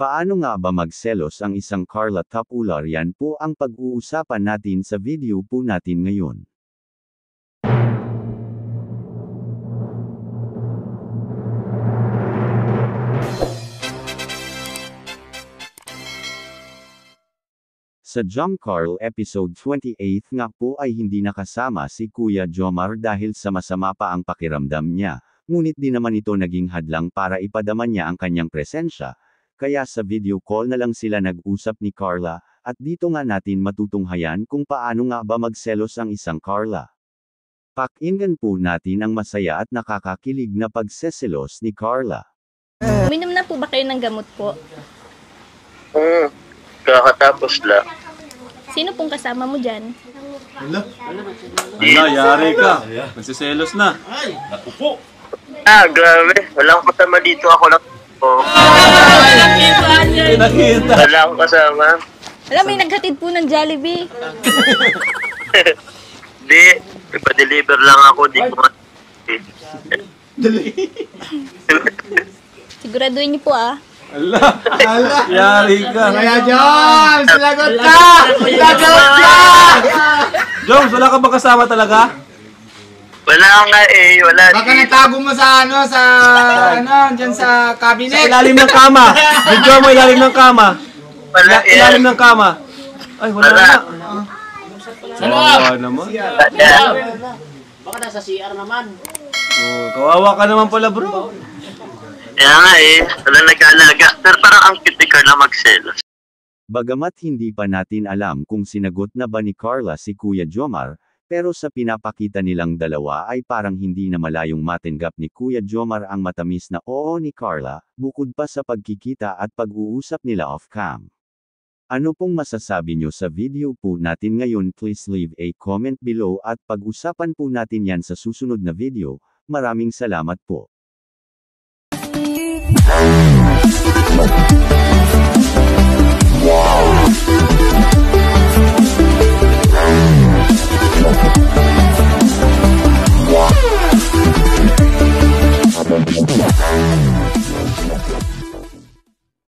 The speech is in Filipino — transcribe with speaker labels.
Speaker 1: Paano nga ba magselos ang isang Carla Tapular? Yan po ang pag-uusapan natin sa video po natin ngayon. Sa Jom Carl episode 28 nga po ay hindi nakasama si Kuya Jomar dahil sa masama pa ang pakiramdam niya, ngunit di naman ito naging hadlang para ipadama niya ang kanyang presensya, kaya sa video call na lang sila nag-usap ni Carla, at dito nga natin matutunghayan kung paano nga ba magselos ang isang Carla. Pakinggan po natin ang masaya at nakakakilig na pagseselos ni Carla.
Speaker 2: Uminom na po ba kayo ng gamot po?
Speaker 3: Kakatapos lang.
Speaker 2: Sino pong kasama mo dyan?
Speaker 4: Wala, yari ka. Magsiselos na.
Speaker 3: Grabe. Walang kasama dito. Ako lang.
Speaker 4: Nakita.
Speaker 3: Wala akong kasama.
Speaker 2: Alam, may naghatid po ng Jollibee.
Speaker 3: Di. Ipa-deliver lang ako. Di ko
Speaker 2: Siguraduhin niyo po
Speaker 4: Ala. Yari ka.
Speaker 5: Kaya Joms, lagot ka! Lagot ka!
Speaker 4: Joms, wala ka ba kasama talaga?
Speaker 3: Wala nga Wala.
Speaker 5: Baka nagtago mo sa dyan sa
Speaker 4: Sa
Speaker 5: cabinet.
Speaker 4: ilalim ng kama. Video mo ilalim ng kama.
Speaker 3: Wala
Speaker 4: Ilalim ng kama. Ay, wala na. Kawawa naman.
Speaker 6: Baka nasa CR naman.
Speaker 4: Oh, kawawa ka naman pala, bro.
Speaker 3: Kaya nga wala nag-aalaga. Pero parang ang cute ni Carla magselos.
Speaker 1: Bagamat hindi pa natin alam kung sinagot na ba ni Carla si Kuya Jomar, pero sa pinapakita nilang dalawa ay parang hindi na malayong matanggap ni Kuya Jomar ang matamis na oo ni Carla, bukod pa sa pagkikita at pag-uusap nila off-cam. Ano pong masasabi nyo sa video po natin ngayon? Please leave a comment below at pag-usapan po natin yan sa susunod na video. Maraming salamat po.